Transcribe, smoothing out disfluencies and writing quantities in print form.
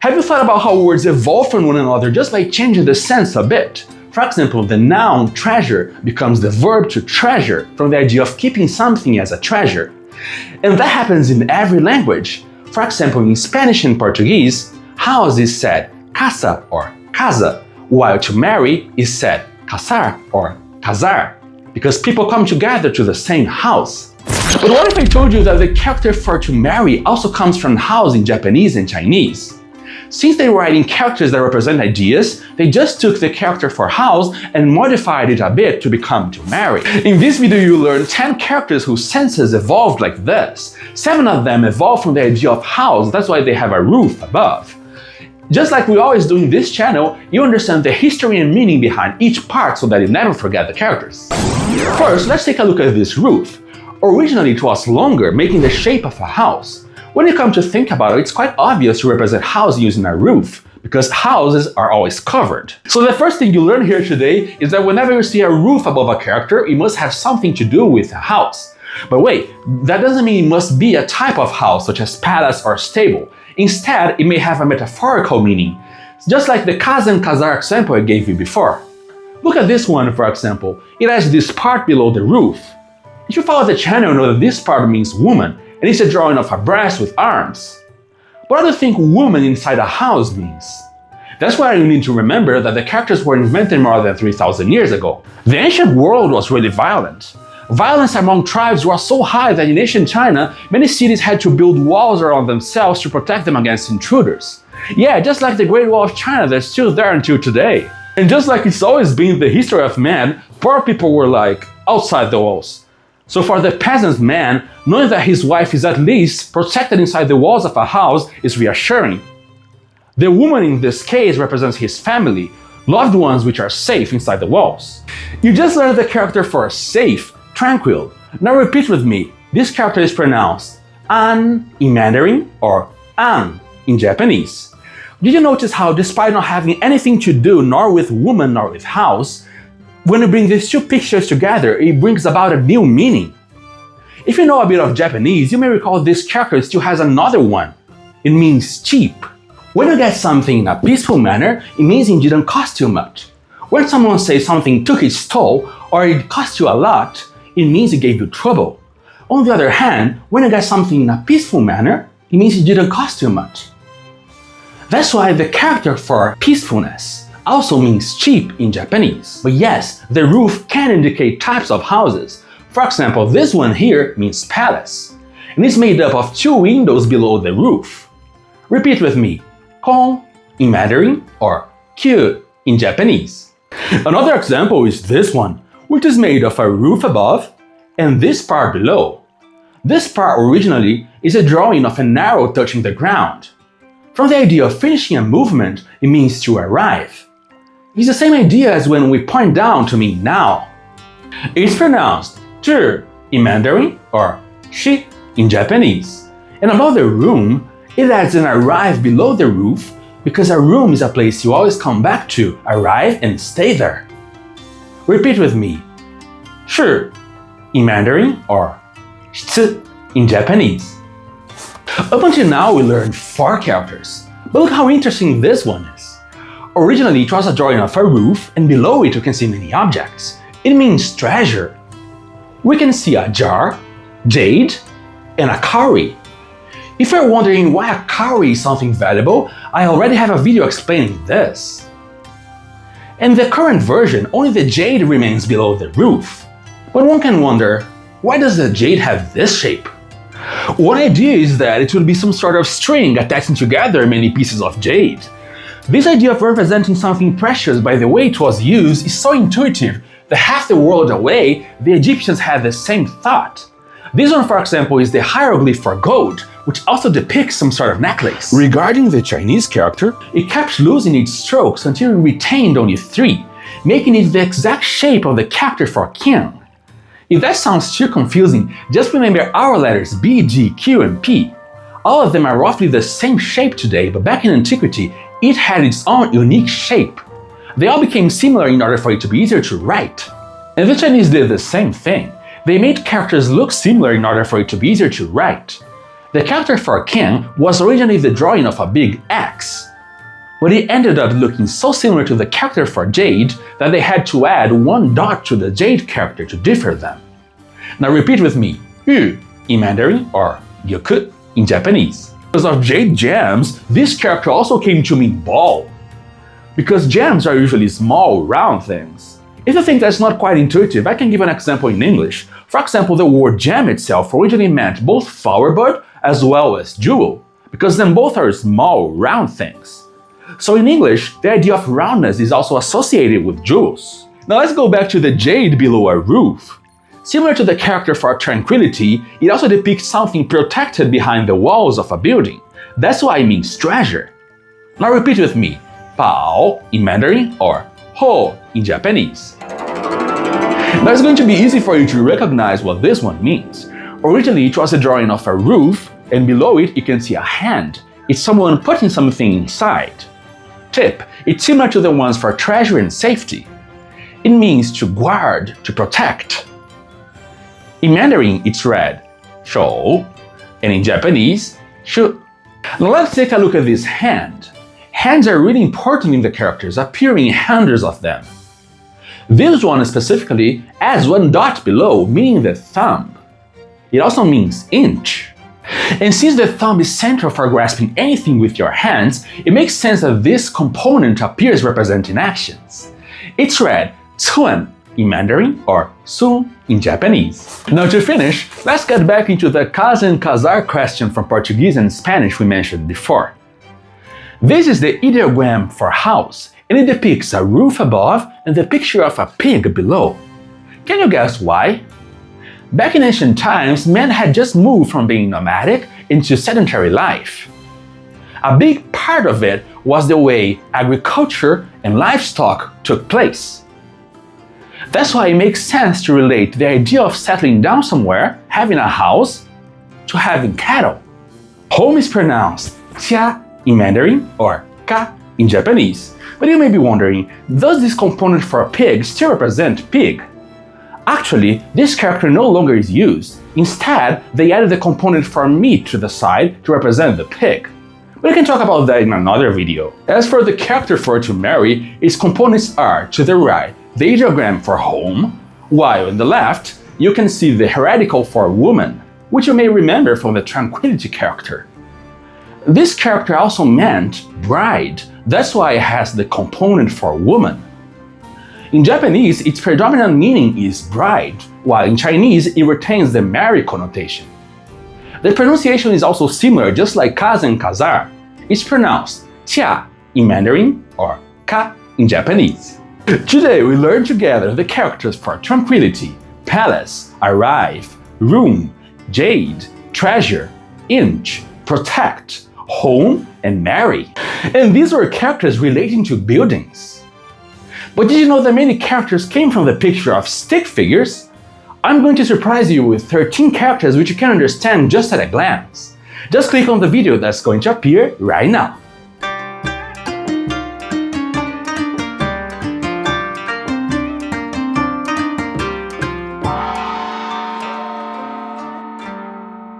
Have you thought about how words evolve from one another just by changing the sense a bit? For example, the noun treasure becomes the verb to treasure from the idea of keeping something as a treasure. And that happens in every language. For example, in Spanish and Portuguese, house is said casa or casa, while to marry is said casar or casar, because people come together to the same house. But what if I told you that the character for to marry also comes from house in Japanese and Chinese? Since they were writing characters that represent ideas, they just took the character for house and modified it a bit to become to marry. In this video you learn 10 characters whose senses evolved like this. 7 of them evolved from the idea of house, that's why they have a roof above. Just like we always do in this channel, you understand the history and meaning behind each part so that you never forget the characters. First, let's take a look at this roof. Originally it was longer, making the shape of a house. When you come to think about it, it's quite obvious to represent house using a roof, because houses are always covered. So the first thing you learn here today is that whenever you see a roof above a character, it must have something to do with a house. But wait, that doesn't mean it must be a type of house such as palace or stable. Instead, it may have a metaphorical meaning, just like the casa and casar example I gave you before. Look at this one, for example. It has this part below the roof. If you follow the channel, you know that this part means woman, and it's a drawing of a breast with arms. What do you think woman inside a house means? That's why you need to remember that the characters were invented more than 3,000 years ago. The ancient world was really violent. Violence among tribes was so high that in ancient China, many cities had to build walls around themselves to protect them against intruders. Yeah, just like the Great Wall of China that's still there until today. And just like it's always been the history of man, poor people were like outside the walls. So for the peasant man, knowing that his wife is at least protected inside the walls of a house is reassuring. The woman in this case represents his family, loved ones which are safe inside the walls. You just learned the character for safe, tranquil. Now repeat with me. This character is pronounced an in Mandarin or an in Japanese. Did you notice how, despite not having anything to do nor with woman nor with house, when you bring these two pictures together, it brings about a new meaning? If you know a bit of Japanese, you may recall this character still has another one. It means cheap. When you get something in a peaceful manner, it means it didn't cost you much. When someone says something took its toll or it cost you a lot, it means it gave you trouble. On the other hand, when you get something in a peaceful manner, it means it didn't cost you much. That's why the character for peacefulness also means cheap in Japanese. But yes, the roof can indicate types of houses. For example, this one here means palace, and it's made up of 2 windows below the roof. Repeat with me. Kon in Mandarin or kyu in Japanese. Another example is this one, which is made of a roof above and this part below. This part originally is a drawing of an arrow touching the ground. From the idea of finishing a movement, it means to arrive. It's the same idea as when we point down to mean now. It's pronounced zhi in Mandarin or shi in Japanese. And above the room, it adds an arrive below the roof because a room is a place you always come back to, arrive and stay there. Repeat with me. Shi in Mandarin or shi in Japanese. Up until now we learned 4 characters, but look how interesting this one is. Originally it was a drawing of a roof, and below it you can see many objects. It means treasure. We can see a jar, jade, and a cowrie. If you're wondering why a cowrie is something valuable, I already have a video explaining this. In the current version, only the jade remains below the roof. But one can wonder, why does the jade have this shape? One idea is that it would be some sort of string attaching together many pieces of jade. This idea of representing something precious by the way it was used is so intuitive that half the world away, the Egyptians had the same thought. This one, for example, is the hieroglyph for gold, which also depicts some sort of necklace. Regarding the Chinese character, it kept losing its strokes until it retained only 3, making it the exact shape of the character for king. If that sounds too confusing, just remember our letters B, G, Q, and P. All of them are roughly the same shape today, but back in antiquity, it had its own unique shape. They all became similar in order for it to be easier to write. And the Chinese did the same thing. They made characters look similar in order for it to be easier to write. The character for king was originally the drawing of a big X. but it ended up looking so similar to the character for jade that they had to add one dot to the jade character to differ them. Now repeat with me, yu in Mandarin or yoku in Japanese. Because of jade gems, this character also came to mean ball. Because gems are usually small, round things. If you think that's not quite intuitive, I can give an example in English. For example, the word gem itself originally meant both flower bud as well as jewel, because then both are small, round things. So in English, the idea of roundness is also associated with jewels. Now let's go back to the jade below our roof. Similar to the character for tranquility, it also depicts something protected behind the walls of a building. That's why it means treasure. Now repeat with me, 宝 in Mandarin or ho in Japanese. Now it's going to be easy for you to recognize what this one means. Originally, it was a drawing of a roof, and below it you can see a hand. It's someone putting something inside. Tip, it's similar to the ones for treasure and safety. It means to guard, to protect. In Mandarin, it's read 手, and in Japanese, 手. Now let's take a look at this hand. Hands are really important in the characters, appearing in hundreds of them. This one specifically adds one dot below, meaning the thumb. It also means inch. And since the thumb is central for grasping anything with your hands, it makes sense that this component appears representing actions. It's read 寸 in Mandarin or sun in Japanese. Now to finish, let's get back into the casa and casar question from Portuguese and Spanish we mentioned before. This is the ideogram for house, and it depicts a roof above and the picture of a pig below. Can you guess why? Back in ancient times, men had just moved from being nomadic into sedentary life. A big part of it was the way agriculture and livestock took place. That's why it makes sense to relate the idea of settling down somewhere, having a house, to having cattle. Home is pronounced tia in Mandarin or ka in Japanese. But you may be wondering, does this component for a pig still represent pig? Actually, this character no longer is used. Instead, they added the component for meat to the side to represent the pig. But we can talk about that in another video. As for the character for to marry, its components are, to the right, the ideogram for home, while on the left, you can see the heretical for woman, which you may remember from the tranquility character. This character also meant bride, that's why it has the component for woman. In Japanese, its predominant meaning is bride, while in Chinese it retains the marry connotation. The pronunciation is also similar, just like casa and casar. It's pronounced tia in Mandarin or ka in Japanese. Today we learned together the characters for tranquility, palace, arrive, room, jade, treasure, inch, protect, home, and marry. And these were characters relating to buildings. But did you know that many characters came from the picture of stick figures? I'm going to surprise you with 13 characters which you can understand just at a glance. Just click on the video that's going to appear right now.